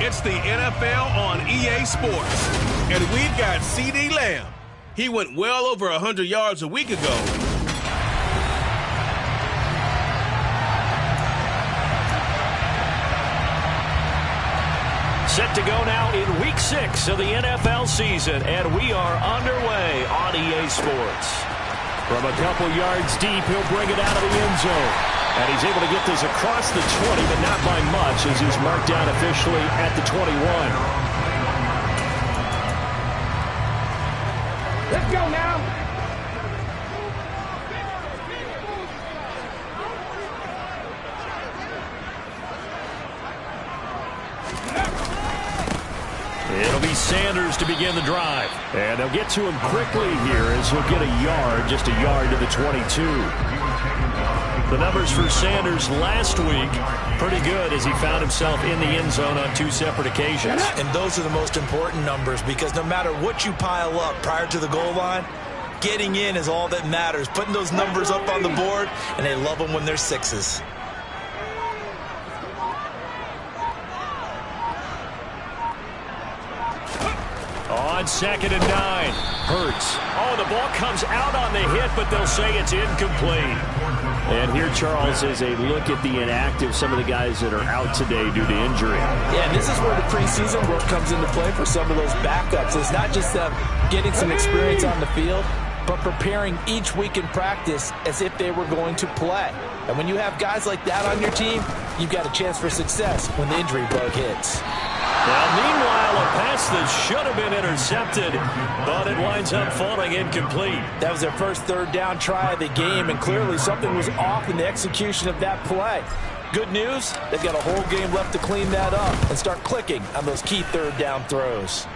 It's the NFL on EA Sports. And we've got CeeDee Lamb. He went well over 100 yards a week ago. Set to go now in Week 6 of the NFL season, and we are underway on EA Sports. From a couple yards deep, he'll bring it out of the end zone. And he's able to get this across the 20, but not by much, as he's marked down officially at the 21. Let's go now. It'll be Sanders to begin the drive. And they'll get to him quickly here as he'll get a yard, just a yard to the 22. The numbers for Sanders last week, pretty good as he found himself in the end zone on 2 separate occasions. And those are the most important numbers, because no matter what you pile up prior to the goal line, getting in is all that matters. Putting those numbers up on the board, and they love them when they're 6s. On 2nd and 9, Hurts. Oh, the ball comes out on the hit, but they'll say it's incomplete. And here, Charles, is a look at the inactive, some of the guys that are out today due to injury. Yeah, and this is where the preseason work comes into play for some of those backups. It's not just them getting some experience on the field, but preparing each week in practice as if they were going to play. And when you have guys like that on your team, you've got a chance for success when the injury bug hits. Well, meanwhile, a pass that should have been intercepted, but it winds up falling incomplete. That was their first 3rd down try of the game, and clearly something was off in the execution of that play. Good news, they've got a whole game left to clean that up and start clicking on those key 3rd down throws.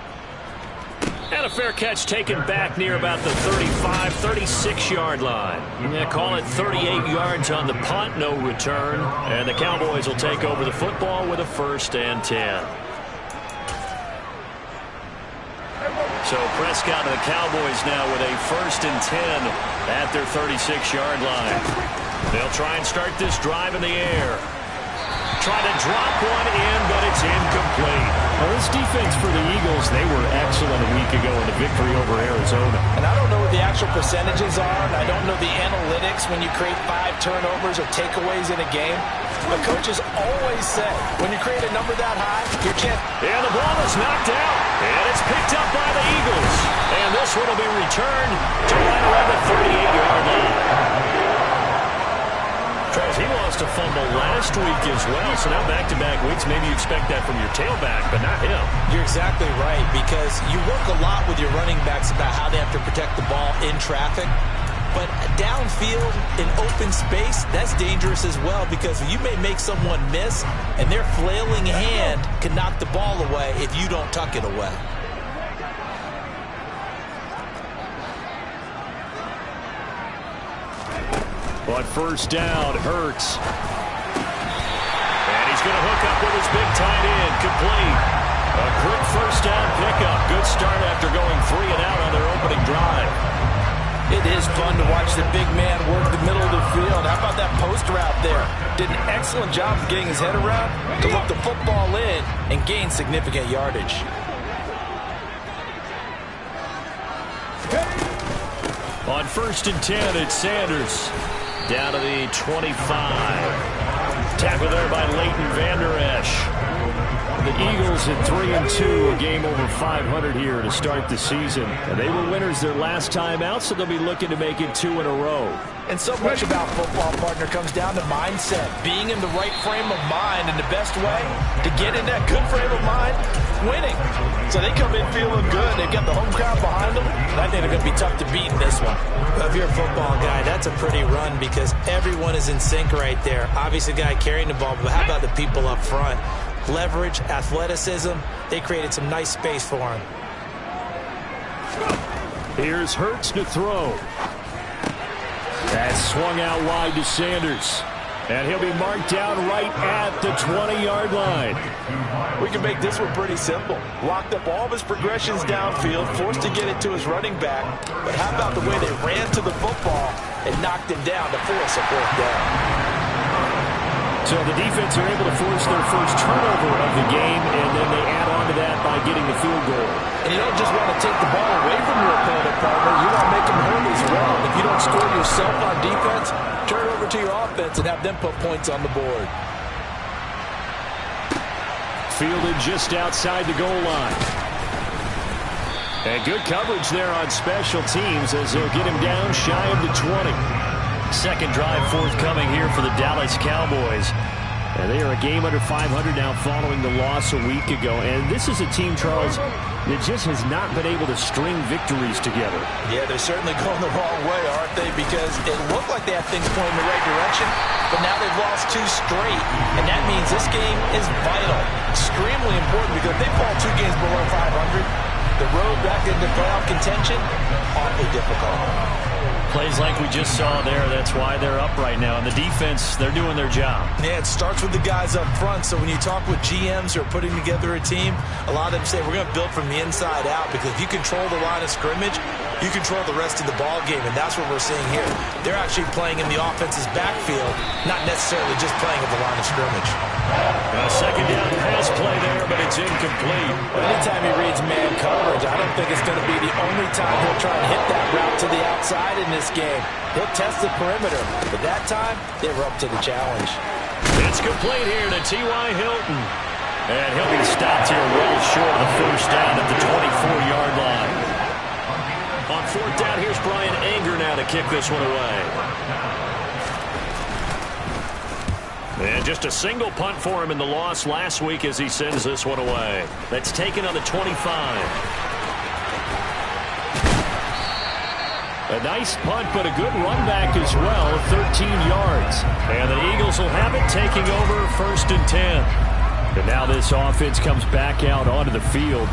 And a fair catch taken back near about the 35, 36-yard line. Yeah, call it 38 yards on the punt, no return. And the Cowboys will take over the football with a 1st and 10. So Prescott and the Cowboys now with a 1st and 10 at their 36-yard line. They'll try and start this drive in the air. Try to drop one in, but it's incomplete. Well, this defense for the Eagles, they were excellent a week ago in the victory over Arizona. And I don't know what the actual percentages are, and I don't know the analytics when you create 5 turnovers or takeaways in a game. But coaches always say, when you create a number that high, your chance. And the ball is knocked out, and it's picked up by the Eagles. And this one will be returned to right around the 38-yard line. Charles, he lost a fumble last week as well, so now back-to-back weeks, maybe you expect that from your tailback, but not him. You're exactly right, because you work a lot with your running backs about how they have to protect the ball in traffic. But downfield, in open space, that's dangerous as well, because you may make someone miss, and their flailing hand can knock the ball away if you don't tuck it away. On 1st down, Hurts. And he's going to hook up with his big tight end, complete. A quick 1st down pickup. Good start after going 3 and out on their opening drive. It is fun to watch the big man work the middle of the field. How about that post route there? Did an excellent job of getting his head around to look the football in and gain significant yardage. On 1st and 10, it's Sanders. Down to the 25. Tackle there by Leighton Vander Esch. The Eagles at 3-2, a game over 500 here to start the season. And they were winners their last time out, so they'll be looking to make it 2 in a row. And so much about football, partner, comes down to mindset. Being in the right frame of mind, and the best way to get in that good frame of mind, winning. So they come in feeling good. They've got the home crowd behind them, and I think they're going to be tough to beat in this one. Well, if you're a football guy, that's a pretty run, because everyone is in sync right there. Obviously, the guy carrying the ball, but how about the people up front? Leverage, athleticism, they created some nice space for him. Here's Hurts to throw. That's swung out wide to Sanders. And he'll be marked down right at the 20-yard line. We can make this one pretty simple. Locked up all of his progressions downfield, forced to get it to his running back. But how about the way they ran to the football and knocked him down to force a 4th down? So the defense are able to force their first turnover of the game, and then they add on to that by getting the field goal. And you don't just want to take the ball away from your opponent, partner. You want to make them hurt as well. If you don't score yourself on defense, turn over to your offense and have them put points on the board. Fielded just outside the goal line. And good coverage there on special teams as they'll get him down shy of the 20. Second drive forthcoming here for the Dallas Cowboys. And they are a game under 500 now following the loss a week ago. And this is a team, Charles, that just has not been able to string victories together. Yeah, they're certainly going the wrong way, aren't they? Because it looked like they had things going in the right direction, but now they've lost 2 straight. And that means this game is vital, extremely important, because if they fall 2 games below 500, the road back into playoff contention, awfully difficult. Plays like we just saw there, that's why they're up right now. And the defense, they're doing their job. Yeah, it starts with the guys up front. So when you talk with GMs who are putting together a team, a lot of them say we're going to build from the inside out, because if you control the line of scrimmage, you control the rest of the ball game, and that's what we're seeing here. They're actually playing in the offense's backfield, not necessarily just playing at the line of scrimmage. A second down pass play there, but it's incomplete. Anytime he reads man coverage, I don't think it's going to be the only time he'll try and hit that route to the outside in this game. He'll test the perimeter, but that time, they were up to the challenge. It's complete here to T.Y. Hilton. And he'll be stopped here well short of the first down at the 24-yard line. On fourth down, here's Brian Anger now to kick this one away. And just a single punt for him in the loss last week as he sends this one away. That's taken on the 25. A nice punt, but a good run back as well, 13 yards. And the Eagles will have it, taking over first and 10. And now this offense comes back out onto the field.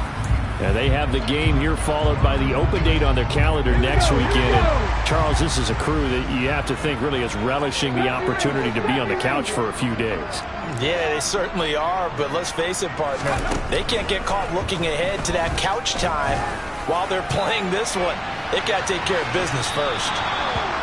And they have the game here followed by the open date on their calendar next weekend. And Charles, this is a crew that you have to think really is relishing the opportunity to be on the couch for a few days. Yeah, they certainly are, but let's face it, partner. They can't get caught looking ahead to that couch time while they're playing this one. They've got to take care of business first.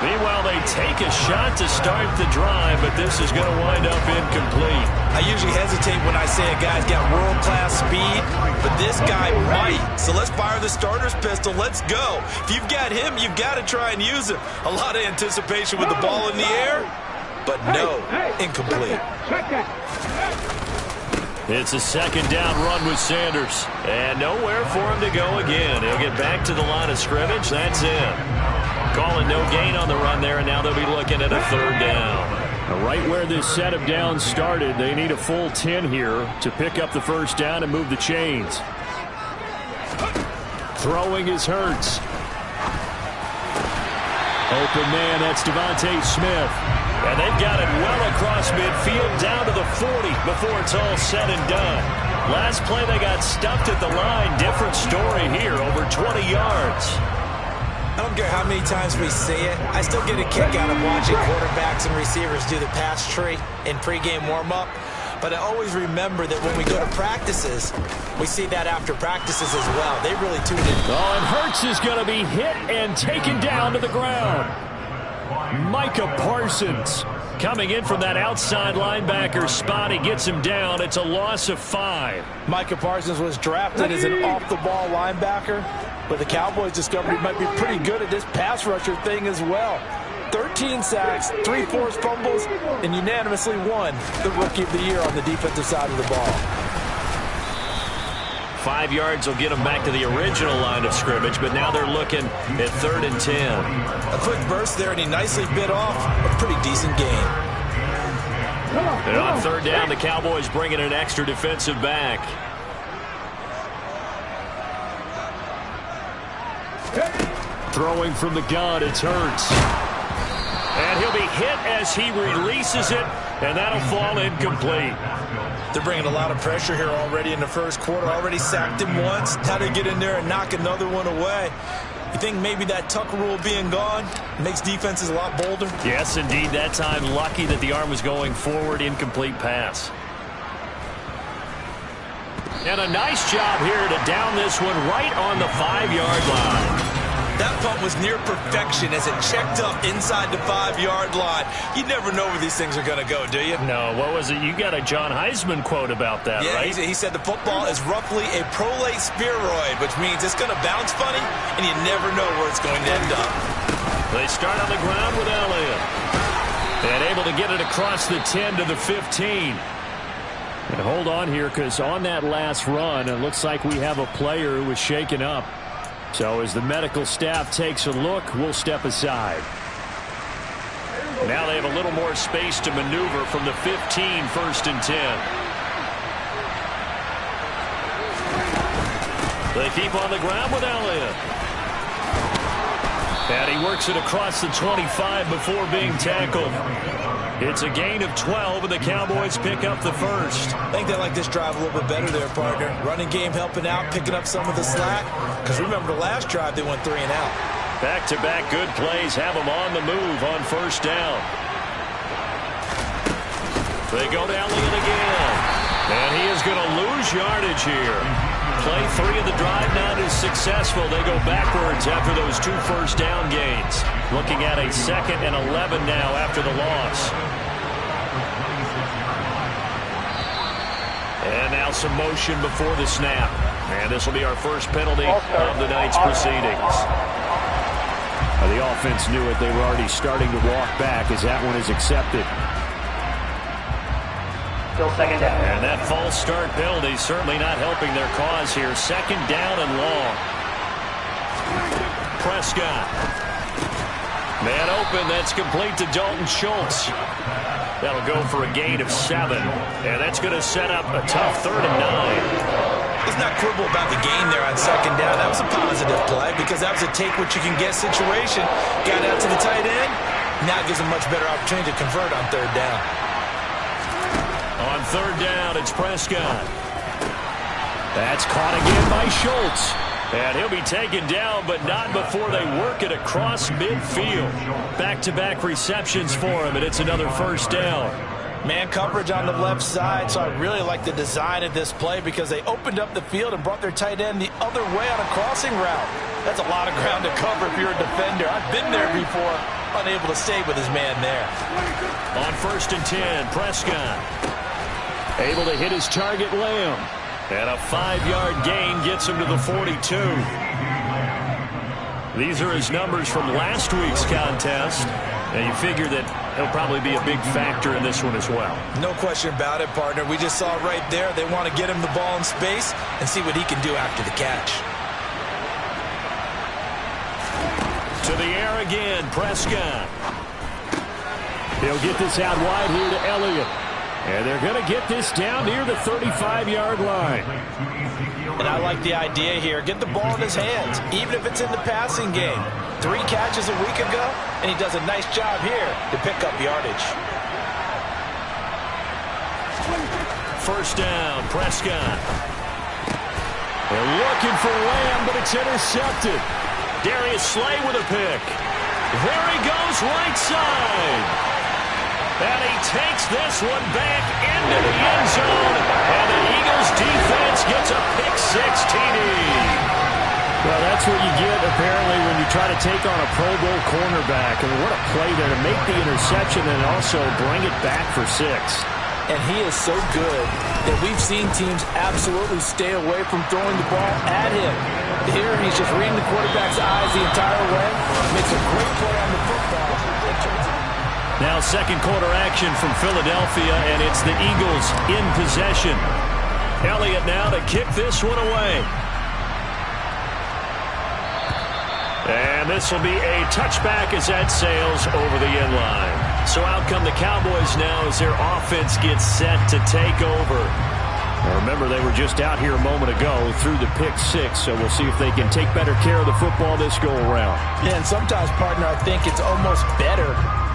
Meanwhile, they take a shot to start the drive, but this is going to wind up incomplete. I usually hesitate when I say a guy's got world-class speed, but this guy might. So let's fire the starter's pistol. Let's go. If you've got him, you've got to try and use him. A lot of anticipation with the ball in the air, but no, incomplete. It's a second down run with Sanders, and nowhere for him to go again. He'll get back to the line of scrimmage. That's it. Calling no gain on the run there, and now they'll be looking at a third down. Right where this set of downs started, they need a full 10 here to pick up the first down and move the chains. Throwing is Hurts. Open man, that's Devontae Smith. And they've got it well across midfield down to the 40 before it's all said and done. Last play they got stuffed at the line. Different story here, over 20 yards. I don't care how many times we see it. I still get a kick out of watching quarterbacks and receivers do the pass tree in pregame warm-up. But I always remember that when we go to practices, we see that after practices as well. They really tune in. Oh, and Hurts is going to be hit and taken down to the ground. Micah Parsons coming in from that outside linebacker spot. He gets him down. It's a loss of 5. Micah Parsons was drafted as an off-the-ball linebacker, but the Cowboys discovered he might be pretty good at this pass rusher thing as well. 13 sacks, 3 forced fumbles, and unanimously won the Rookie of the Year on the defensive side of the ball. 5 yards will get them back to the original line of scrimmage, but now they're looking at 3rd and 10. A quick burst there, and he nicely bit off a pretty decent gain. And on 3rd down, the Cowboys bring in an extra defensive back. Throwing from the gun, it's Hurts. And he'll be hit as he releases it, and that'll fall incomplete. They're bringing a lot of pressure here already in the first quarter. Already sacked him once. Now they get in there and knock another one away. You think maybe that Tucker rule being gone makes defenses a lot bolder? Yes, indeed. That time, lucky that the arm was going forward. Incomplete pass. And a nice job here to down this one right on the 5-yard line. That punt was near perfection as it checked up inside the 5-yard line. You never know where these things are going to go, do you? No, what was it? You got a John Heisman quote about that, right? Yeah, he said the football is roughly a prolate spheroid, which means it's going to bounce funny, and you never know where it's going to end up. They start on the ground with Elliott. And able to get it across the 10 to the 15. And hold on here, because on that last run, it looks like we have a player who was shaken up. So as the medical staff takes a look, we'll step aside. Now they have a little more space to maneuver from the 15, 1st and 10. They keep on the ground with Elliott. And he works it across the 25 before being tackled. It's a gain of 12, and the Cowboys pick up the first. I think they like this drive a little bit better there, partner. Running game helping out, picking up some of the slack. Because remember the last drive, they went 3 and out. Back-to-back good plays have them on the move on 1st down. They go to Elliott again. And he is going to lose yardage here. Play 3 of the drive not as successful. They go backwards after those 2 first down gains. Looking at a 2nd and 11 now after the loss. And now some motion before the snap. And this will be our first penalty of the night's proceedings. The offense knew it. They were already starting to walk back as that one is accepted. Still 2nd down. And that false start penalty certainly not helping their cause here. 2nd down and long. Prescott. Man open. That's complete to Dalton Schultz. That'll go for a gain of 7. And that's going to set up a tough 3rd and 9. Let's not quibble about the gain there on 2nd down. That was a positive play because that was a take-what-you-can-get situation. Got out to the tight end. Now it gives a much better opportunity to convert on 3rd down. On 3rd down, it's Prescott. That's caught again by Schultz. And he'll be taken down, but not before they work it across midfield. Back-to-back receptions for him, and it's another 1st down. Man coverage on the left side, so I really like the design of this play because they opened up the field and brought their tight end the other way on a crossing route. That's a lot of ground to cover if you're a defender. I've been there before, unable to stay with his man there. On 1st and 10, Prescott. Able to hit his target, Lamb. And a 5-yard gain gets him to the 42. These are his numbers from last week's contest. And you figure that he'll probably be a big factor in this one as well. No question about it, partner. We just saw right there they want to get him the ball in space and see what he can do after the catch. To the air again, Prescott. He'll get this out wide here to Elliott. And they're going to get this down near the 35-yard line. And I like the idea here. Get the ball in his hands, even if it's in the passing game. 3 catches a week ago, and he does a nice job here to pick up yardage. 1st down, Prescott. They're looking for Lamb, but it's intercepted. Darius Slay with a pick. There he goes, right side. And he takes this one back into the end zone. And the Eagles defense gets a pick-6 TD. Well, that's what you get, apparently, when you try to take on a Pro Bowl cornerback. I mean, what a play there to make the interception and also bring it back for 6. And he is so good that we've seen teams absolutely stay away from throwing the ball at him. Here, he's just reading the quarterback's eyes the entire way. Makes a great play on the football. Now 2nd quarter action from Philadelphia, and it's the Eagles in possession. Elliott now to kick this one away. And this will be a touchback as that sails over the end line. So out come the Cowboys now as their offense gets set to take over. Now remember, they were just out here a moment ago through the pick-6, so we'll see if they can take better care of the football this go-around. Yeah, and sometimes, partner, I think it's almost better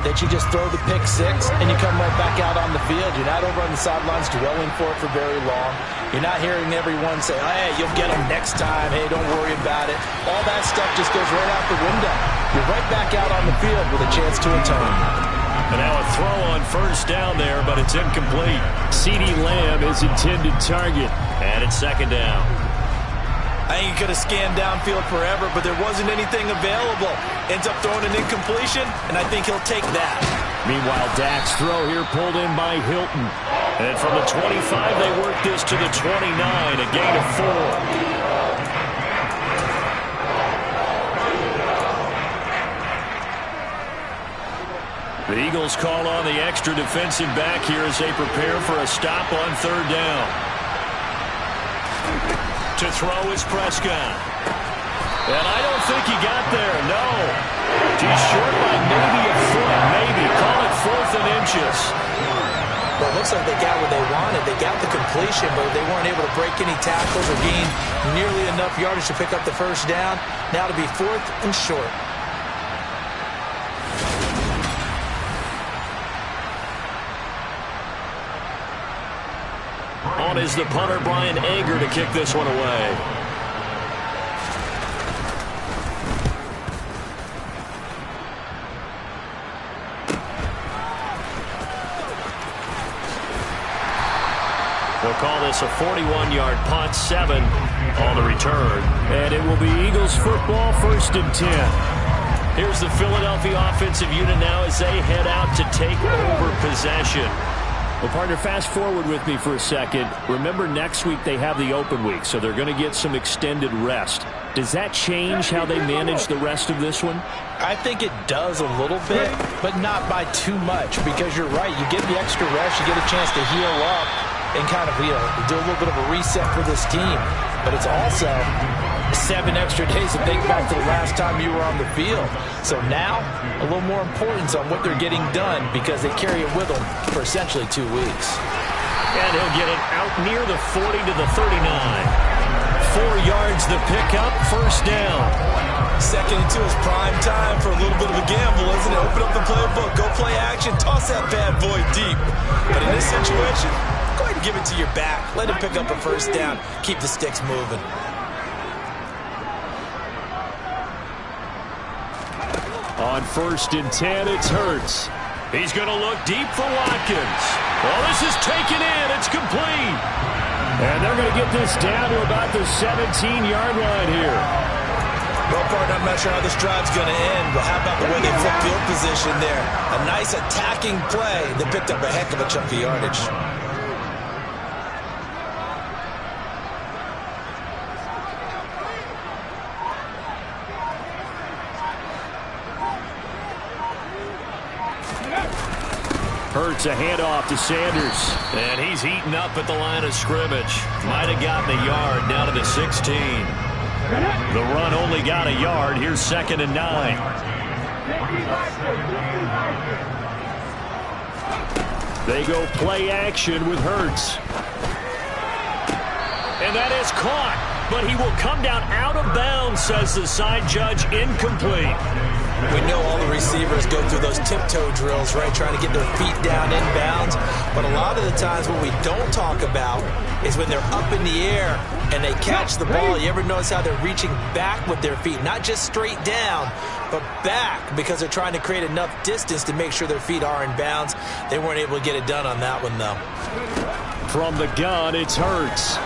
that you just throw the pick-6 and you come right back out on the field. You're not over on the sidelines dwelling for it for very long. You're not hearing everyone say, hey, you'll get them next time. Hey, don't worry about it. All that stuff just goes right out the window. You're right back out on the field with a chance to atone. And now a throw on 1st down there, but it's incomplete. CeeDee Lamb is intended target, and it's 2nd down. I think he could have scanned downfield forever, but there wasn't anything available. Ends up throwing an incompletion, and I think he'll take that. Meanwhile, Dak's throw here pulled in by Hilton. And from the 25, they work this to the 29, a gain of 4. The Eagles call on the extra defensive back here as they prepare for a stop on 3rd down. To throw is Prescott. And I don't think he got there, no. He's short by maybe a foot, maybe. Call it 4th and inches. Well, it looks like they got what they wanted. They got the completion, but they weren't able to break any tackles or gain nearly enough yardage to pick up the 1st down. Now to be 4th and short. On is the punter, Brian Ager, to kick this one away. They'll call this a 41-yard punt, 7 on the return. And it will be Eagles football, 1st and 10. Here's the Philadelphia offensive unit now as they head out to take over possession. Well, partner, fast forward with me for a second. Remember, next week they have the open week, so they're going to get some extended rest. Does that change how they manage the rest of this one? I think it does a little bit, but not by too much, because you're right. You get the extra rest, you get a chance to heal up and kind of, do a little bit of a reset for this team. But it's also 7 extra days to think back to the last time you were on the field. So now, a little more importance on what they're getting done because they carry it with them for essentially 2 weeks. And he'll get it out near the 40 to the 39. 4 yards the pickup, 1st down. 2nd and 2 is prime time for a little bit of a gamble, isn't it? Open up the playbook, go play action, toss that bad boy deep. But in this situation, go ahead and give it to your back. Let him pick up a 1st down. Keep the sticks moving. On 1st and 10, it's Hurts. He's going to look deep for Watkins. Well, this is taken in. It's complete. And they're going to get this down to about the 17-yard line here. Well, partner, I'm not sure how this drive's going to end, but how about the way they flip field position there? A nice attacking play that picked up a heck of a chunk of yardage. Hurts a handoff to Sanders. And he's heating up at the line of scrimmage. Might have gotten a yard down to the 16. The run only got a yard. Here's 2nd and 9. They go play action with Hurts. And that is caught. But he will come down out of bounds, says the side judge. Incomplete. We know all the receivers go through those tiptoe drills, right, trying to get their feet down inbounds. But a lot of the times what we don't talk about is when they're up in the air and they catch the ball. You ever notice how they're reaching back with their feet? Not just straight down, but back, because they're trying to create enough distance to make sure their feet are in bounds. They weren't able to get it done on that one, though. From the gun, it's Hurts.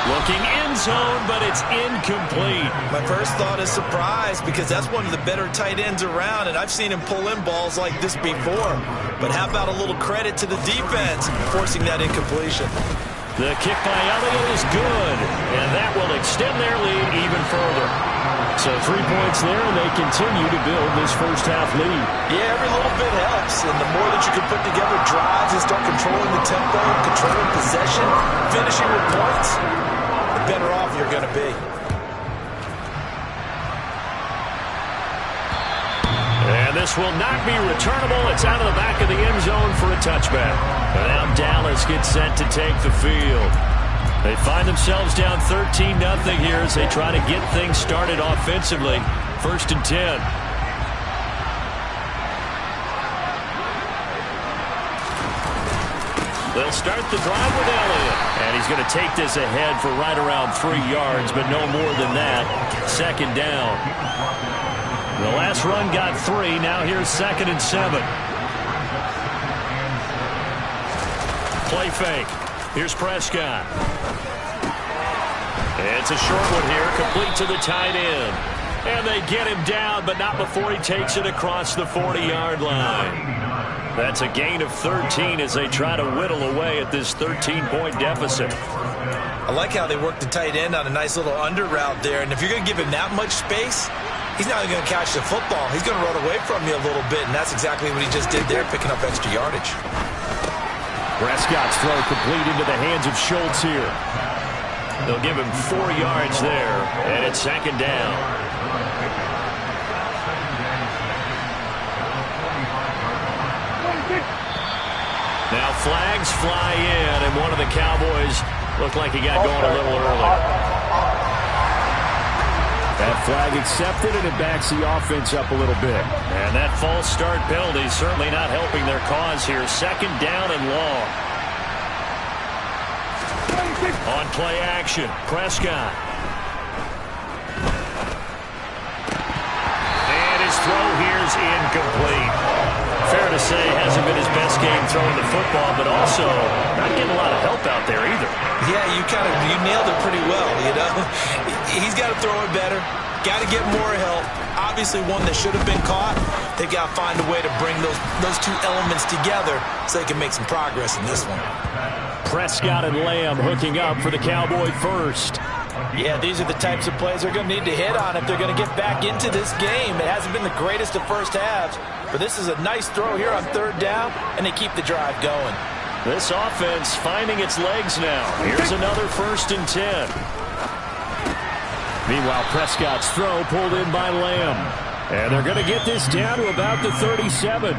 Looking end zone, but it's incomplete. My first thought is surprise, because that's one of the better tight ends around, and I've seen him pull in balls like this before. But how about a little credit to the defense forcing that incompletion? The kick by Elliott is good, and that will extend their lead even further. So 3 points there, and they continue to build this first half lead. Yeah, every little bit helps, and the more that you can put together drives and start controlling the tempo, controlling possession, finishing with points, the better off you're going to be. And this will not be returnable. It's out of the back of the end zone for a touchback. And now Dallas gets set to take the field. They find themselves down 13-0 here as they try to get things started offensively. 1st and 10. They'll start the drive with Elliott. And he's going to take this ahead for right around 3 yards, but no more than that. 2nd down. The last run got 3. Now here's 2nd and 7. Play fake. Here's Prescott. It's a short one here, complete to the tight end. And they get him down, but not before he takes it across the 40-yard line. That's a gain of 13 as they try to whittle away at this 13-point deficit. I like how they work the tight end on a nice little under route there. And if you're going to give him that much space, he's not going to catch the football. He's going to run away from you a little bit, and that's exactly what he just did there, picking up extra yardage. Prescott's throw complete into the hands of Schultz here. They'll give him 4 yards there, and it's second down. Now flags fly in, and one of the Cowboys looked like he got going a little early. That flag accepted, and it backs the offense up a little bit. And that false start penalty certainly not helping their cause here. Second down and long. On play action, Prescott. And his throw here is incomplete. Fair to say, hasn't been his best game throwing the football, but also not getting a lot of help out there either. Yeah, you nailed it pretty well, you know. He's got to throw it better. Got to get more help. Obviously, one that should have been caught. They've got to find a way to bring those two elements together so they can make some progress in this one. Prescott and Lamb hooking up for the Cowboy first. Yeah, these are the types of plays they're going to need to hit on if they're going to get back into this game. It hasn't been the greatest of first halves, but this is a nice throw here on third down, and they keep the drive going. This offense finding its legs now. Here's another 1st and 10. Meanwhile, Prescott's throw pulled in by Lamb. And they're going to get this down to about the 37.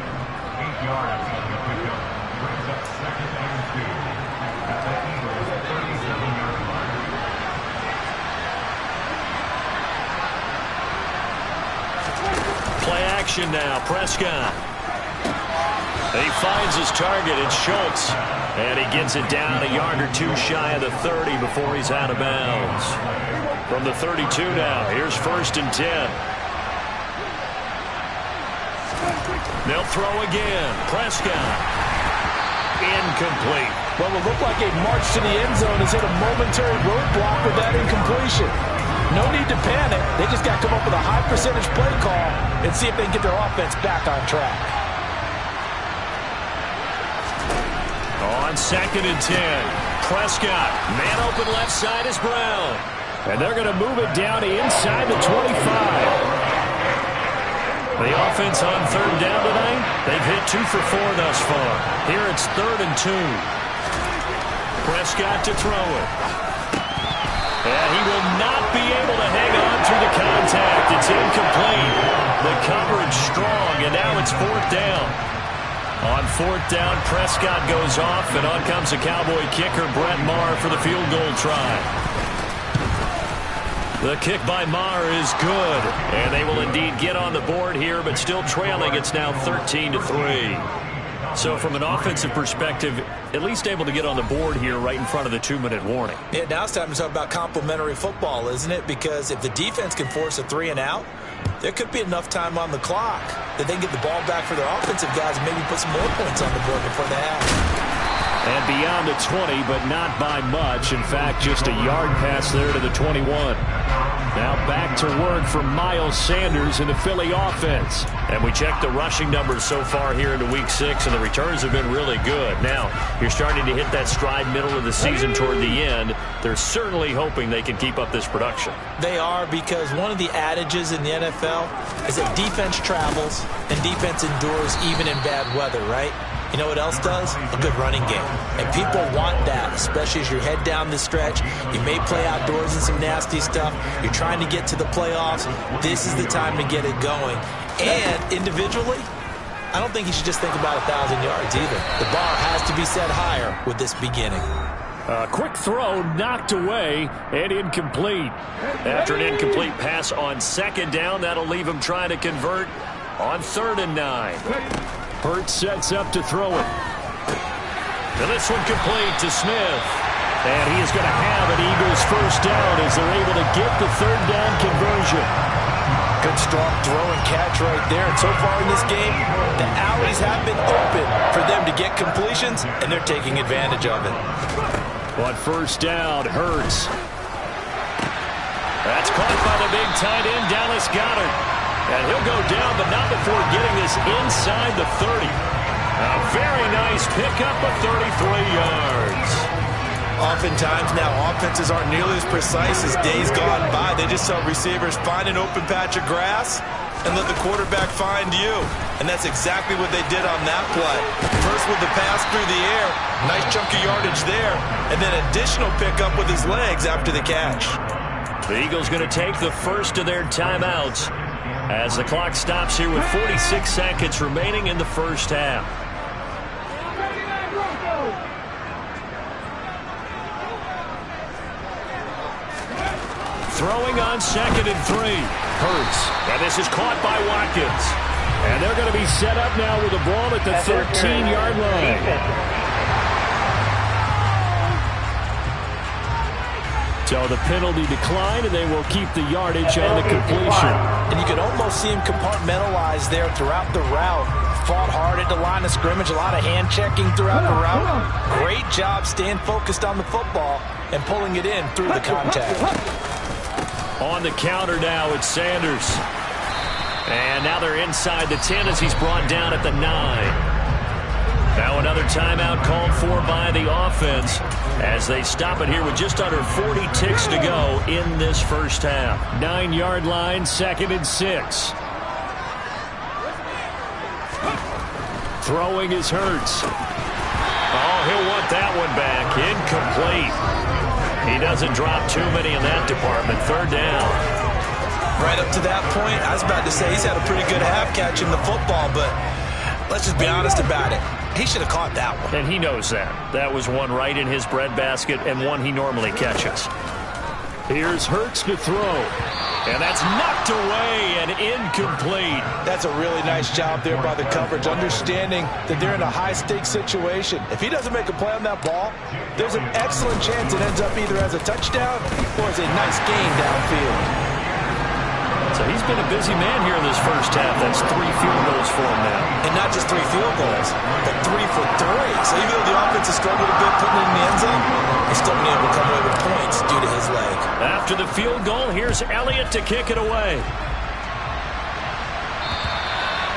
Play action now, Prescott. He finds his target, it's Schultz. And he gets it down a yard or two shy of the 30 before he's out of bounds. From the 32 now, here's 1st and 10. They'll throw again, Prescott. Incomplete. Well, it looked like a march to the end zone has hit a momentary roadblock with that incompletion. No need to panic. They just got to come up with a high percentage play call and see if they can get their offense back on track. On 2nd and 10, Prescott, man open left side is Brown. And they're going to move it down to inside the 25. The offense on third down tonight, they've hit 2 for 4 thus far. Here it's 3rd and 2. Prescott to throw it. And he will not be able to hang on through the contact. It's incomplete. The coverage strong, and now it's 4th down. On 4th down, Prescott goes off, and on comes the Cowboy kicker, Brett Maher, for the field goal try. The kick by Maher is good, and they will indeed get on the board here, but still trailing. It's now 13-3. So from an offensive perspective, at least able to get on the board here right in front of the 2-minute warning. Yeah, now it's time to talk about complementary football, isn't it? Because if the defense can force a 3 and out, there could be enough time on the clock that they can get the ball back for their offensive guys and maybe put some more points on the board before the half. And beyond the 20, but not by much. In fact, just a yard pass there to the 21. Now back to work for Miles Sanders in the Philly offense. And we checked the rushing numbers so far here into Week 6, and the returns have been really good. Now, you're starting to hit that stride middle of the season toward the end. They're certainly hoping they can keep up this production. They are, because one of the adages in the NFL is that defense travels and defense endures even in bad weather, right? You know what else does? A good running game. And people want that, especially as you head down the stretch. You may play outdoors in some nasty stuff. You're trying to get to the playoffs. This is the time to get it going. And individually, I don't think you should just think about 1,000 yards either. The bar has to be set higher with this beginning. A quick throw knocked away and incomplete. After an incomplete pass on 2nd down, that'll leave him trying to convert on 3rd and 9. Hurts sets up to throw it. And this one complete to Smith. And he is going to have an Eagles 1st down as they're able to get the 3rd down conversion. Good strong throw and catch right there. And so far in this game, the alleys have been open for them to get completions, and they're taking advantage of it. On 1st down, Hurts. a big tight end, Dallas Goedert. And he'll go down, but not before getting this inside the 30. A very nice pickup of 33 yards. Oftentimes now, offenses aren't nearly as precise as days gone by. They just tell receivers, find an open patch of grass and let the quarterback find you. And that's exactly what they did on that play. First with the pass through the air, nice chunk of yardage there, and then additional pickup with his legs after the catch. The Eagles going to take the first of their timeouts as the clock stops here with 46 seconds remaining in the first half. Throwing on 2nd and 3. Hurts. And this is caught by Watkins. And they're going to be set up now with the ball at the 13-yard line. So the penalty declined, and they will keep the yardage on the completion. And you can almost see him compartmentalize there throughout the route. Fought hard at the line of scrimmage, a lot of hand checking throughout the route. Great job staying focused on the football and pulling it in through the contact. On the counter now, it's Sanders. And now they're inside the 10 as he's brought down at the 9. Now another timeout called for by the offense as they stop it here with just under 40 ticks to go in this first half. 9-yard line, 2nd and 6. Throwing is Hurts. Oh, he'll want that one back. Incomplete. He doesn't drop too many in that department. 3rd down. Right up to that point, I was about to say he's had a pretty good half catching the football, but let's just be honest about it. He should have caught that one. And he knows that. That was one right in his breadbasket and one he normally catches. Here's Hurts to throw. And that's knocked away and incomplete. That's a really nice job there by the coverage, understanding that they're in a high-stakes situation. If he doesn't make a play on that ball, there's an excellent chance it ends up either as a touchdown or as a nice gain downfield. So he's been a busy man here in this first half. That's 3 field goals for him now. And not just 3 field goals, but 3 for 3. So even though the offense has struggled a bit putting it in the end zone, he's still been able to come away with points due to his leg. After the field goal, here's Elliott to kick it away.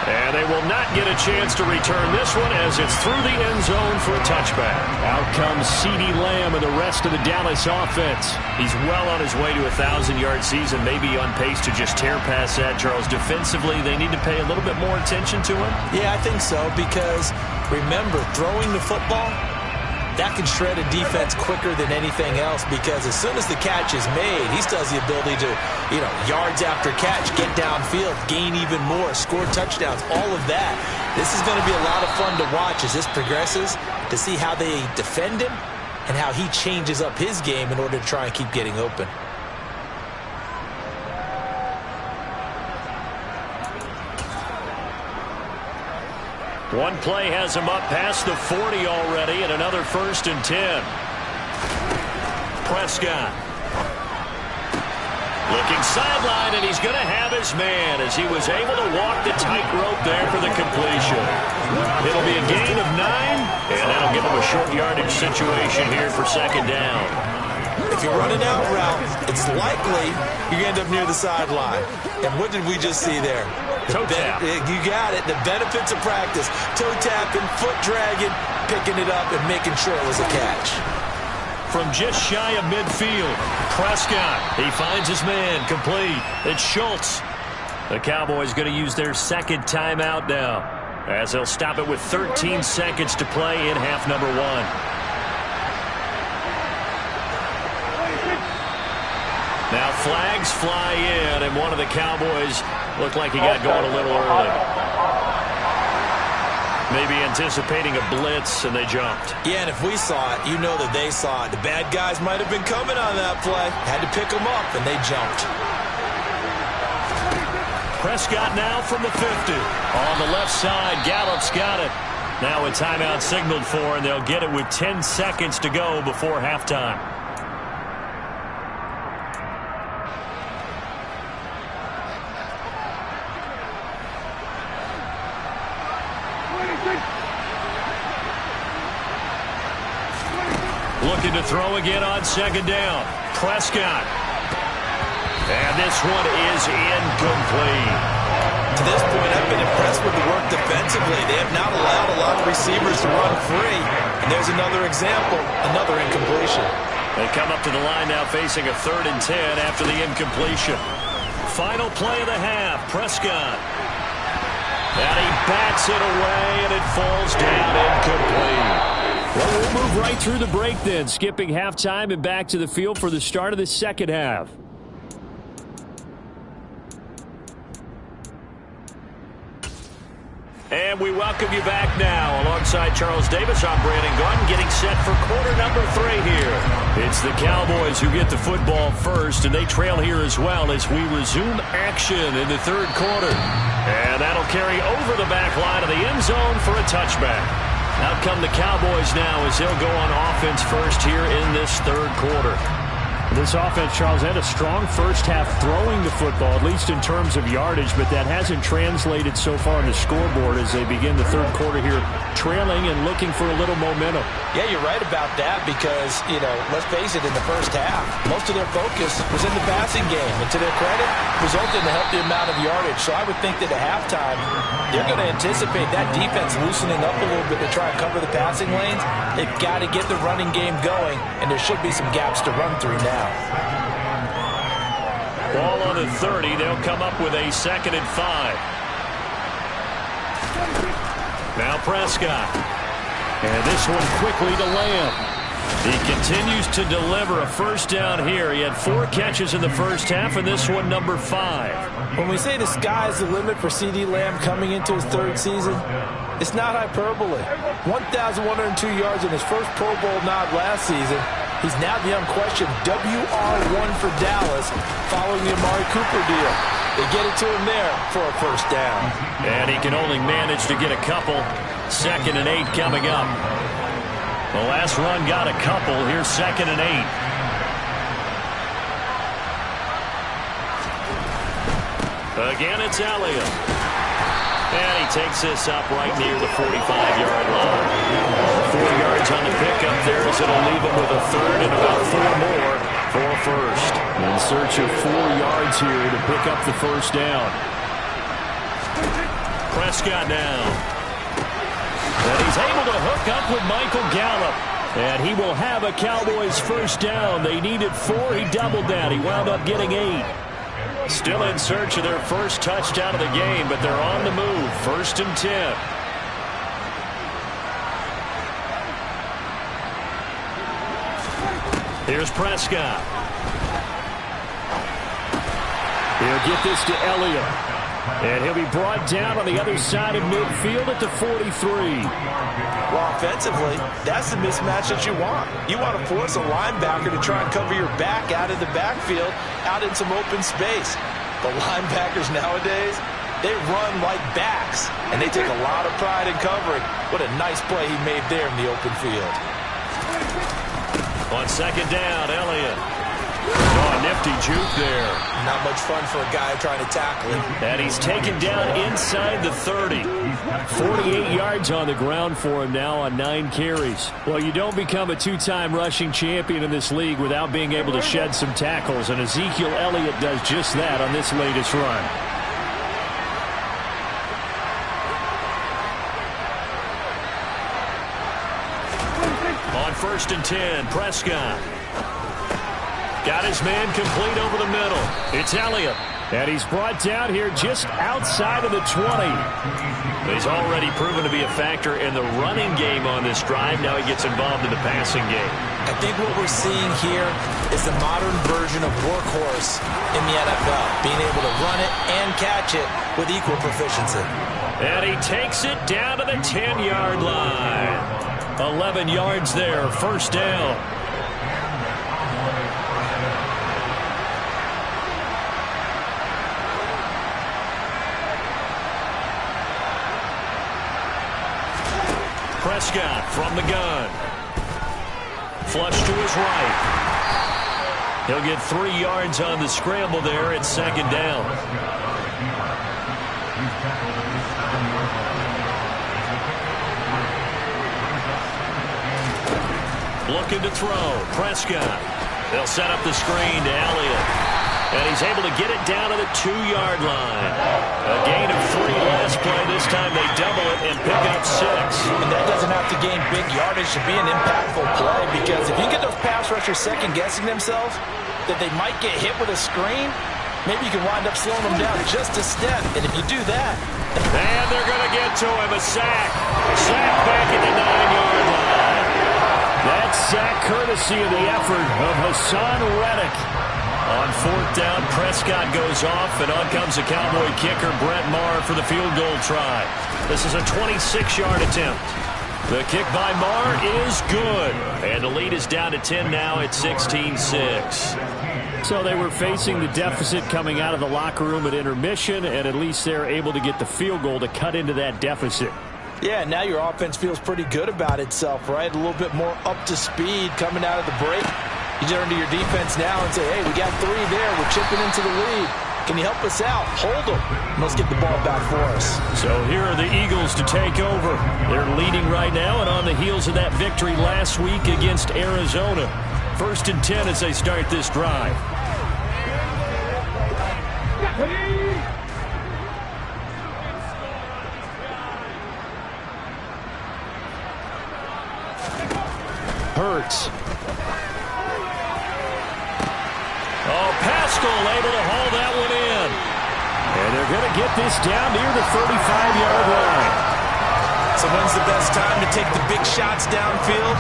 And they will not get a chance to return this one as it's through the end zone for a touchback. Out comes CeeDee Lamb and the rest of the Dallas offense. He's well on his way to a 1,000-yard season, maybe on pace to just tear past that, Charles. Defensively, they need to pay a little bit more attention to him. Yeah, I think so, because remember, throwing the football, that can shred a defense quicker than anything else, because as soon as the catch is made, he still has the ability to, yards after catch, get downfield, gain even more, score touchdowns, all of that. This is going to be a lot of fun to watch as this progresses, to see how they defend him and how he changes up his game in order to try and keep getting open. One play has him up past the 40 already, and another 1st and 10. Prescott. Looking sideline, and he's going to have his man as he was able to walk the tightrope there for the completion. It'll be a gain of 9, and that'll give him a short yardage situation here for 2nd down. If you're running out route, it's likely you're going to end up near the sideline. And what did we just see there? Toe tap. You got it. The benefits of practice. Toe tapping, foot dragging, picking it up, and making sure it was a catch. From just shy of midfield, Prescott. He finds his man, complete. It's Schultz. The Cowboys going to use their 2nd timeout now, as they'll stop it with 13 seconds to play in half number 1. Now flags fly in, and one of the Cowboys looked like he got going a little early. Maybe anticipating a blitz, and they jumped. Yeah, and if we saw it, you know that they saw it. The bad guys might have been coming on that play. Had to pick them up, and they jumped. Prescott now from the 50. On the left side, Gallup's got it. Now a timeout signaled for, and they'll get it with 10 seconds to go before halftime. Looking to throw again on 2nd down. Prescott. And this one is incomplete. To this point, I've been impressed with the work defensively. They have not allowed a lot of receivers to run free. And there's another example, another incompletion. They come up to the line now facing a 3rd and 10 after the incompletion. Final play of the half, Prescott. And he bats it away, and it falls down incomplete. Well, we'll move right through the break then, skipping halftime and back to the field for the start of the second half. And we welcome you back now. Alongside Charles Davis, I'm Brandon Gaudin, getting set for quarter number 3 here. It's the Cowboys who get the football first, and they trail here as well as we resume action in the 3rd quarter. And that'll carry over the back line of the end zone for a touchback. Out come the Cowboys now as they'll go on offense first here in this 3rd quarter. This offense, Charles, had a strong first half throwing the football, at least in terms of yardage, but that hasn't translated so far on the scoreboard as they begin the 3rd quarter here, trailing and looking for a little momentum. Yeah, you're right about that because, let's face it, in the first half, most of their focus was in the passing game. And to their credit, resulted in a healthy amount of yardage. So I would think that at halftime, they're going to anticipate that defense loosening up a little bit to try and cover the passing lanes. They've got to get the running game going, and there should be some gaps to run through now. Ball on the 30. They'll come up with a 2nd and 5. Now Prescott. And this one quickly to Lamb. He continues to deliver a first down here. He had 4 catches in the first half, and this one number 5. When we say the sky's the limit for C.D. Lamb coming into his 3rd season, it's not hyperbole. 1,102 yards in his first Pro Bowl nod last season. He's now the unquestioned WR1 for Dallas following the Amari Cooper deal. They get it to him there for a first down. And he can only manage to get a couple. 2nd and 8 coming up. The last run got a couple. Here's 2nd and 8. Again, it's Elliott. And he takes this up right near the 45-yard line. 4 yards on the pickup there as it'll leave him with a 3rd and about 4 more for a first. In search of 4 yards here to pick up the first down. Prescott now. And he's able to hook up with Michael Gallup. And he will have a Cowboys first down. They needed 4. He doubled that. He wound up getting 8. Still in search of their first touchdown of the game, but they're on the move. 1st and 10. Here's Prescott. He'll get this to Elliott. And he'll be brought down on the other side of midfield at the 43. Well, offensively, that's the mismatch that you want. You want to force a linebacker to try and cover your back out in the backfield, out in some open space. The linebackers nowadays, they run like backs, and they take a lot of pride in covering. What a nice play he made there in the open field. On 2nd down, Elliott. Oh, nifty juke there. Not much fun for a guy trying to tackle him. And he's taken down inside the 30. 48 yards on the ground for him now on 9 carries. Well, you don't become a 2-time rushing champion in this league without being able to shed some tackles, and Ezekiel Elliott does just that on this latest run. On 1st and 10, Prescott. Got his man complete over the middle. It's Elliott. And he's brought down here just outside of the 20. He's already proven to be a factor in the running game on this drive. Now he gets involved in the passing game. I think what we're seeing here is the modern version of workhorse in the NFL. Being able to run it and catch it with equal proficiency. And he takes it down to the 10-yard line. 11 yards there, first down. Prescott from the gun. Flush to his right. He'll get 3 yards on the scramble there at 2nd down. Looking to throw. Prescott. They'll set up the screen to Elliott. And he's able to get it down to the 2-yard line. A gain of 3 last play. This time they double it and pick up 6. And that doesn't have to gain big yardage to be an impactful play, because if you get those pass rushers second-guessing themselves that they might get hit with a screen, maybe you can wind up slowing them down just a step. And if you do that... And they're going to get to him. A sack. Sack back at the 9-yard line. That sack courtesy of the effort of Hassan Reddick. On 4th down, Prescott goes off, and on comes the Cowboy kicker, Brett Maher, for the field goal try. This is a 26-yard attempt. The kick by Maher is good. And the lead is down to 10 now at 16-6. So they were facing the deficit coming out of the locker room at intermission, and at least they're able to get the field goal to cut into that deficit. Yeah, now your offense feels pretty good about itself, right? A little bit more up to speed coming out of the break. You turn to your defense now and say, hey, we got 3 there. We're chipping into the lead. Can you help us out? Hold them. Let's get the ball back for us. So here are the Eagles to take over. They're leading right now and on the heels of that victory last week against Arizona. 1st and 10 as they start this drive. Hurts. Oh, Pascal able to haul that one in. And they're going to get this down near the 35-yard line. So when's the best time to take the big shots downfield?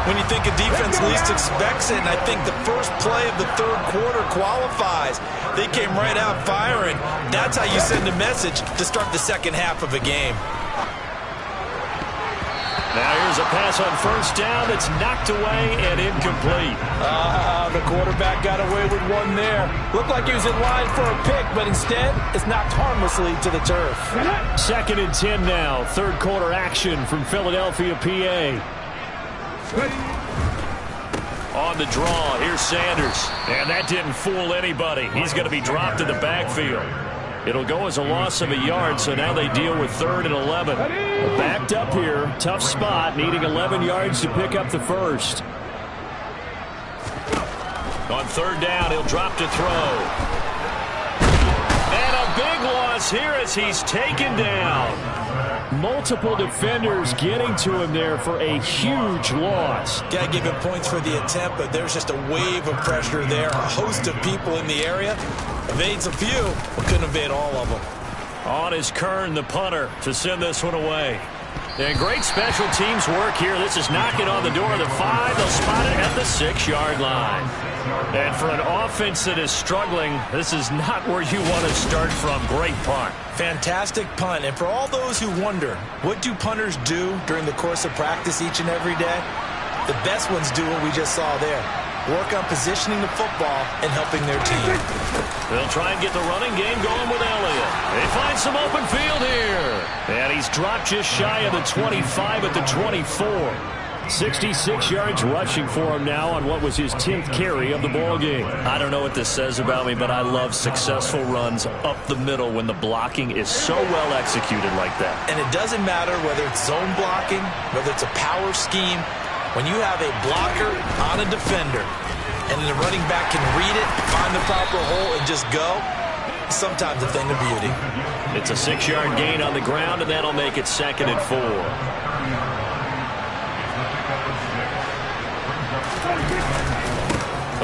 When you think a defense least expects it, and I think the first play of the 3rd quarter qualifies. They came right out firing. That's how you send a message to start the second half of a game. Now here's a pass on 1st down that's knocked away and incomplete. The quarterback got away with one there. Looked like he was in line for a pick, but instead it's knocked harmlessly to the turf. 2nd and 10 now. 3rd quarter action from Philadelphia, PA. On the draw, here's Sanders. And that didn't fool anybody. He's going to be dropped in the backfield. It'll go as a loss of a yard, so now they deal with 3rd and 11. Backed up here. Tough spot, needing 11 yards to pick up the first. On 3rd down, he'll drop to throw. And a big loss here as he's taken down. Multiple defenders getting to him there for a huge loss. Got to give him points for the attempt, but there's just a wave of pressure there. A host of people in the area. Evades a few, but couldn't evade all of them. On is Kern, the punter, to send this one away. And great special teams work here. This is knocking on the door of the 5. They'll spot it at the 6-yard line. And for an offense that is struggling, this is not where you want to start from. Great punt. Fantastic punt. And for all those who wonder, what do punters do during the course of practice each and every day? The best ones do what we just saw there. Work on positioning the football and helping their team. They'll try and get the running game going with Elliott. They find some open field here. And he's dropped just shy of the 25 at the 24. 66 yards rushing for him now on what was his 10th carry of the ball game. I don't know what this says about me, but I love successful runs up the middle when the blocking is so well executed like that. And it doesn't matter whether it's zone blocking, whether it's a power scheme. When you have a blocker on a defender and the running back can read it, find the proper hole, and just go, sometimes a thing of beauty. It's a 6-yard gain on the ground, and that'll make it 2nd and 4.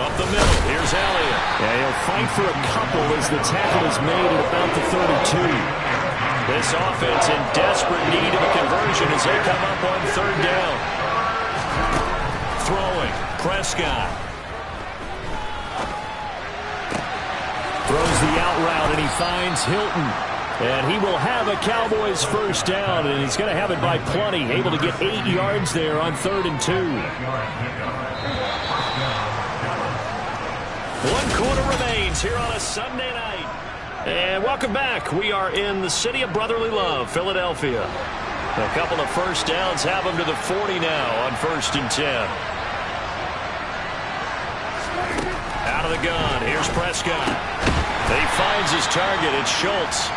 Up the middle, here's Elliott. Yeah, he'll fight for a couple as the tackle is made at about the 32. This offense in desperate need of a conversion as they come up on 3rd down. Throwing, Prescott. Throws the out route, and he finds Hilton. And he will have a Cowboys 1st down, and he's going to have it by plenty. Able to get 8 yards there on 3rd and 2. 1 quarter remains here on a Sunday night. And welcome back. We are in the city of brotherly love, Philadelphia. A couple of 1st downs have them to the 40 now on 1st and 10. Out of the gun, here's Prescott. He finds his target, it's Schultz.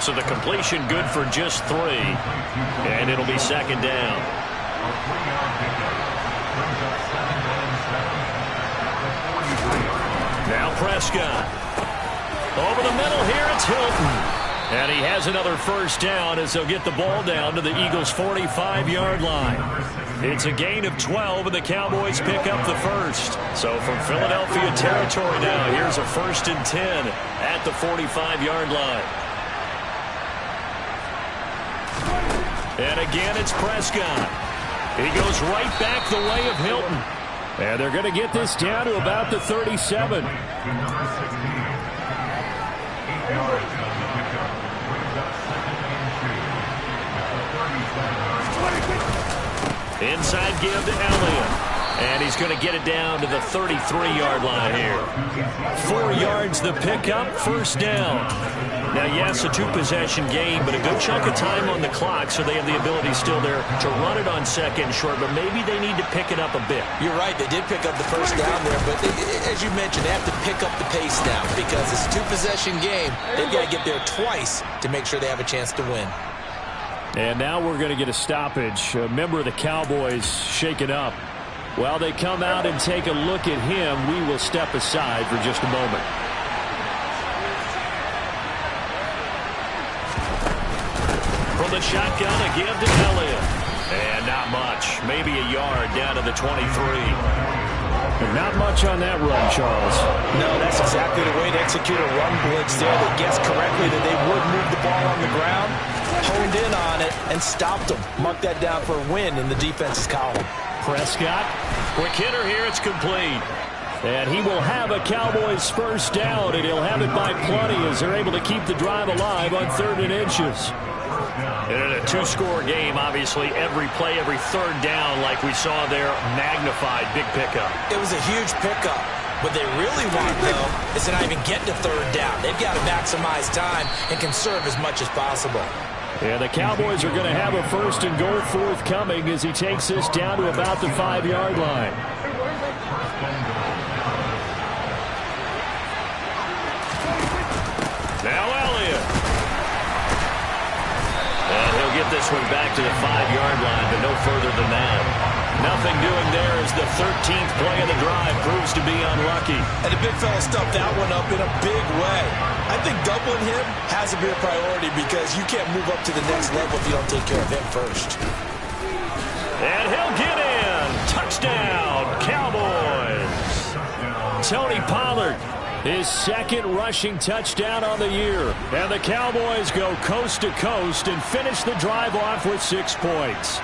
So the completion good for just 3. And it'll be 2nd down. Now Prescott. Over the middle here, it's Hilton. And he has another first down as they'll get the ball down to the Eagles' 45-yard line. It's a gain of 12, and the Cowboys pick up the first. So from Philadelphia territory now, here's a 1st and 10 at the 45-yard line. And again, it's Prescott. He goes right back the way of Hilton. And they're going to get this down to about the 37. Inside give to Elliott. And he's going to get it down to the 33-yard line here. 4 yards the pickup, first down. Now, yes, a 2-possession game, but a good chunk of time on the clock, so they have the ability still there to run it on 2nd and short, but maybe they need to pick it up a bit. You're right, they did pick up the first down there, but as you mentioned, they have to pick up the pace now because it's a 2-possession game. They've got to get there twice to make sure they have a chance to win. And now we're going to get a stoppage. A member of the Cowboys shaken up. While they come out and take a look at him, we will step aside for just a moment. From the shotgun, a give to Elliott. And not much. Maybe a yard down to the 23. Not much on that run, Charles. No, that's exactly the way to execute a run blitz there. They guessed correctly that they would move the ball on the ground, honed in on it, and stopped them. Mark that down for a win in the defense's column. Prescott. Quick hitter here, it's complete. And he will have a Cowboys first down, and he'll have it by plenty as they're able to keep the drive alive on 3rd and inches. And in a 2-score game, obviously, every play, every 3rd down, like we saw there, magnified, big pickup. It was a huge pickup. What they really want, though, is to not even get to 3rd down. They've got to maximize time and conserve as much as possible. Yeah, the Cowboys are going to have a 1st and goal forthcoming as he takes this down to about the 5-yard line. Now Elliott. And he'll get this one back to the 5-yard line, but no further than that. Nothing doing there as the 13th play of the drive proves to be unlucky. And the big fella stuffed that one up in a big way. I think doubling him has to be a priority because you can't move up to the next level if you don't take care of him first. And he'll get in. Touchdown, Cowboys. Tony Pollard, his 2nd rushing touchdown on the year. And the Cowboys go coast to coast and finish the drive off with 6 points.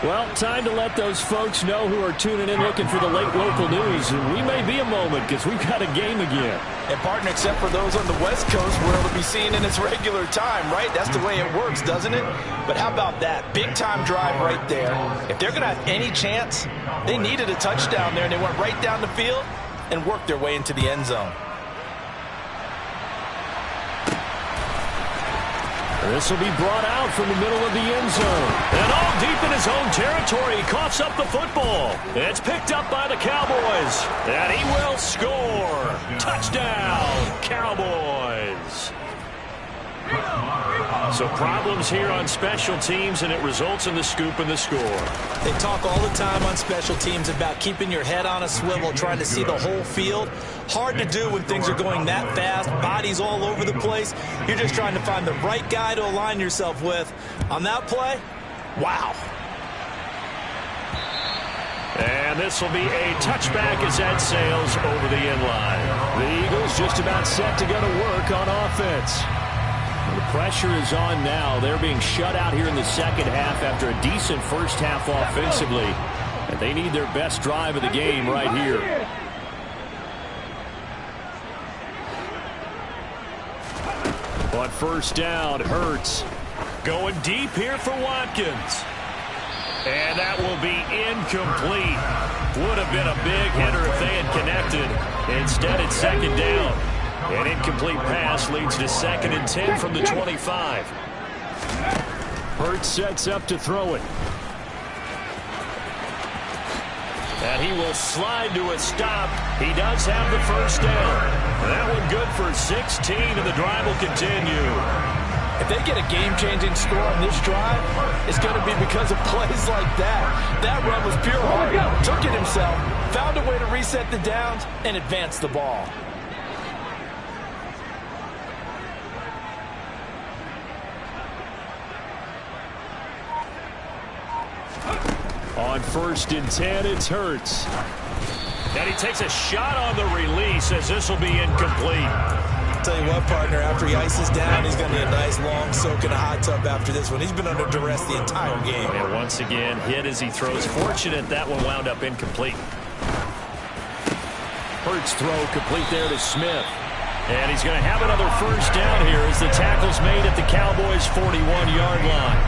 Well, time to let those folks know who are tuning in looking for the late local news. And we may be a moment because we've got a game again. And, partner, except for those on the West Coast, where it'll be seen in its regular time, right? That's the way it works, doesn't it? But how about that? Big-time drive right there. If they're going to have any chance, they needed a touchdown there, and they went right down the field and worked their way into the end zone. This will be brought out from the middle of the end zone. And all deep in his own territory, he coughs up the football. It's picked up by the Cowboys. And he will score. Touchdown, Cowboys. So problems here on special teams, and it results in the scoop and the score. They talk all the time on special teams about keeping your head on a swivel, trying to see the whole field. Hard to do when things are going that fast, bodies all over the place. You're just trying to find the right guy to align yourself with. On that play, wow. And this will be a touchback as that sails over the end line. The Eagles just about set to go to work on offense. The pressure is on now. They're being shut out here in the second half after a decent first half offensively. And they need their best drive of the game right here. On first down, Hurts. Going deep here for Watkins. And that will be incomplete. Would have been a big hitter if they had connected. Instead, it's second down. An incomplete pass leads to 2nd and 10 from the 25. Hurts sets up to throw it. And he will slide to a stop. He does have the first down. That one good for 16, and the drive will continue. If they get a game-changing score on this drive, it's going to be because of plays like that. That run was pure heart. Took it himself, found a way to reset the downs, and advance the ball. On 1st and 10, it's Hurts. And he takes a shot on the release as this will be incomplete. Tell you what, partner, after he ices down, he's going to be a nice long soak in a hot tub after this one. He's been under duress the entire game. And once again, hit as he throws. Fortunate that one wound up incomplete. Hurts throw complete there to Smith. And he's going to have another first down here as the tackle's made at the Cowboys' 41-yard line.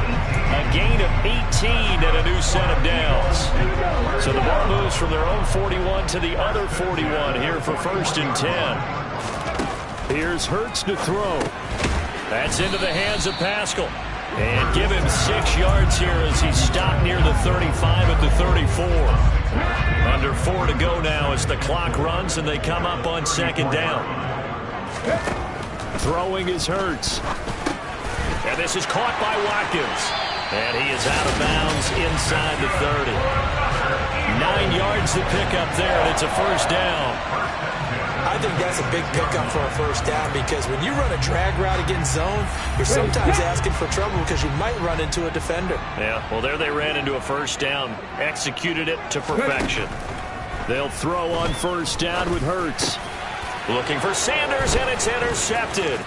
A gain of 18 and a new set of downs. So the ball moves from their own 41 to the other 41 here for 1st and 10. Here's Hurts to throw. That's into the hands of Pascal. And give him 6 yards here as he's stopped near the 35 at the 34. Under 4 to go now as the clock runs and they come up on 2nd down. Throwing is Hurts. And this is caught by Watkins. And he is out of bounds inside the 30. 9 yards to pick up there, and it's a first down. I think that's a big pickup for a first down because when you run a drag route against zone, you're sometimes asking for trouble because you might run into a defender. Yeah, well, there they ran into a first down. Executed it to perfection. They'll throw on 1st down with Hurts. Looking for Sanders, and it's intercepted.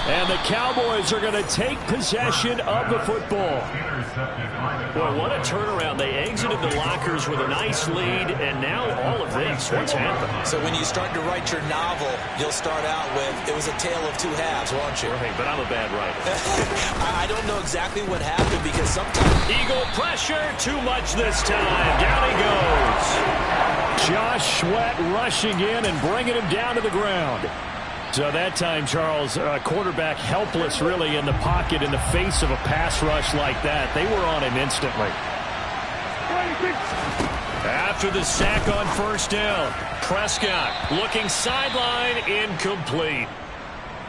And the Cowboys are going to take possession of the football. Boy, what a turnaround. They exited the lockers with a nice lead, and now all of this. What's happened? So when you start to write your novel, you'll start out with, it was a tale of 2 halves, won't you? Right, but I'm a bad writer. I don't know exactly what happened because sometimes... Eagle pressure, too much this time. Down he goes. Josh Sweat rushing in and bringing him down to the ground. So that time, Charles, quarterback helpless really in the pocket in the face of a pass rush like that. They were on him instantly. After the sack on 1st down, Prescott looking sideline, incomplete.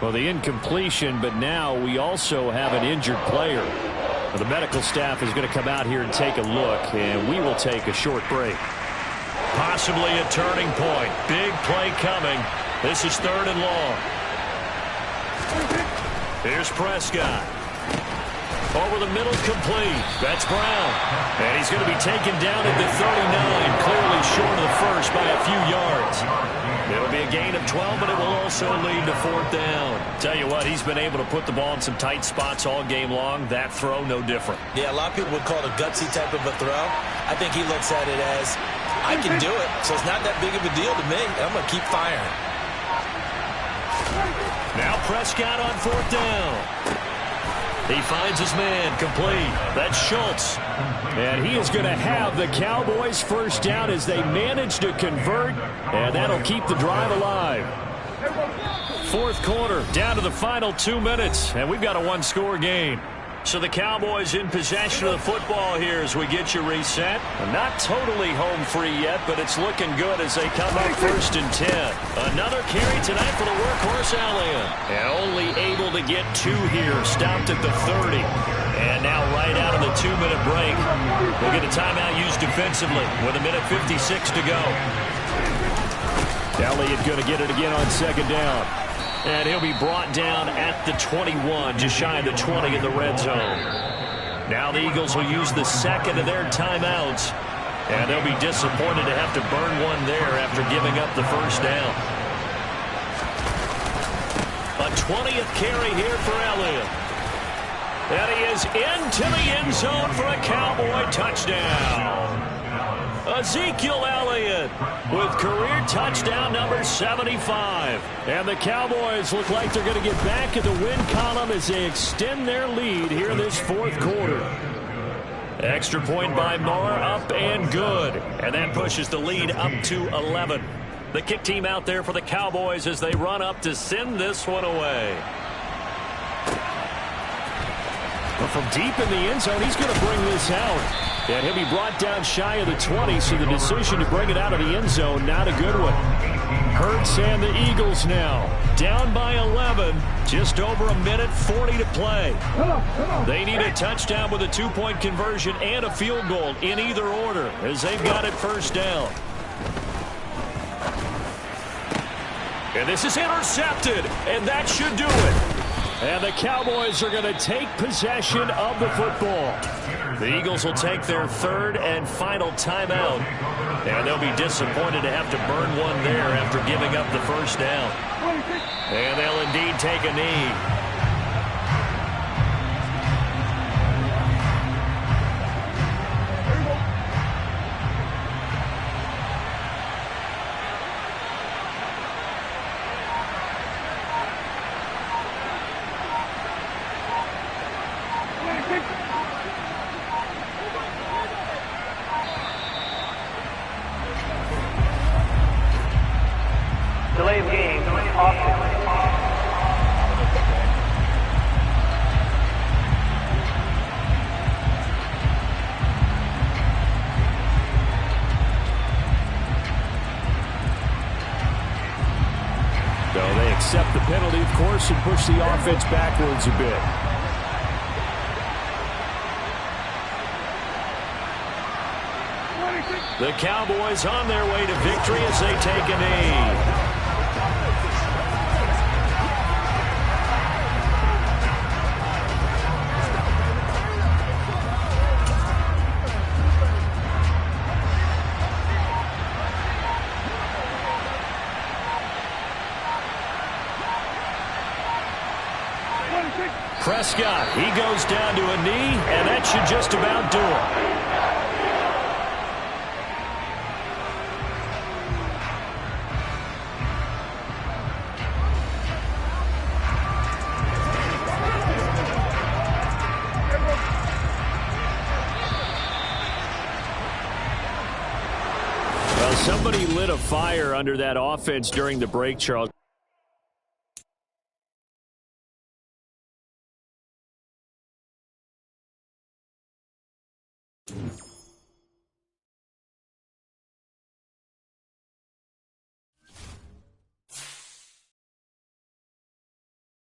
Well, the incompletion, but now we also have an injured player. The medical staff is going to come out here and take a look, and we will take a short break. Possibly a turning point. Big play coming. This is 3rd and long. Here's Prescott. Over the middle, complete. That's Brown. And he's going to be taken down at the 39, clearly short of the first by a few yards. It'll be a gain of 12, but it will also lead to 4th down. Tell you what, he's been able to put the ball in some tight spots all game long. That throw, no different. Yeah, a lot of people would call it a gutsy type of a throw. I think he looks at it as, I can do it, so it's not that big of a deal to me. I'm going to keep firing. Now Prescott on 4th down. He finds his man, complete. That's Schultz. And he is going to have the Cowboys' first down as they manage to convert, and that'll keep the drive alive. 4th quarter, down to the final 2 minutes, and we've got a 1-score game. So the Cowboys in possession of the football here as we get you reset. Not totally home free yet, but it's looking good as they come up 1st and 10. Another carry tonight for the workhorse Elliott. And only able to get 2 here, stopped at the 30. And now right out of the 2-minute break, we'll get a timeout used defensively with 1:56 to go. Elliott going to get it again on 2nd down. And he'll be brought down at the 21, just shy of the 20 in the red zone. Now the Eagles will use the 2nd of their timeouts, and they'll be disappointed to have to burn one there after giving up the first down. A 20th carry here for Elliott. And he is into the end zone for a Cowboy touchdown. Ezekiel Elliott with career touchdown number 75. And the Cowboys look like they're going to get back in the win column as they extend their lead here this 4th quarter. Extra point by Marr, up and good. And that pushes the lead up to 11. The kick team out there for the Cowboys as they run up to send this one away. But from deep in the end zone, he's going to bring this out. And he'll be brought down shy of the 20, so the decision to bring it out of the end zone, not a good one. Hurts and the Eagles now down by 11, just over a minute 40 to play. They need a touchdown with a 2-point conversion and a field goal in either order as they've got it first down. And this is intercepted, and that should do it. And the Cowboys are going to take possession of the football. The Eagles will take their third and final timeout. And they'll be disappointed to have to burn one there after giving up the first down. And they'll indeed take a knee. Delay of game, offense. So they accept the penalty, of course, and push the offense backwards a bit. The Cowboys on their way to victory as they take a knee. Prescott, he goes down to a knee, and that should just about do it. Well, somebody lit a fire under that offense during the break, Charles.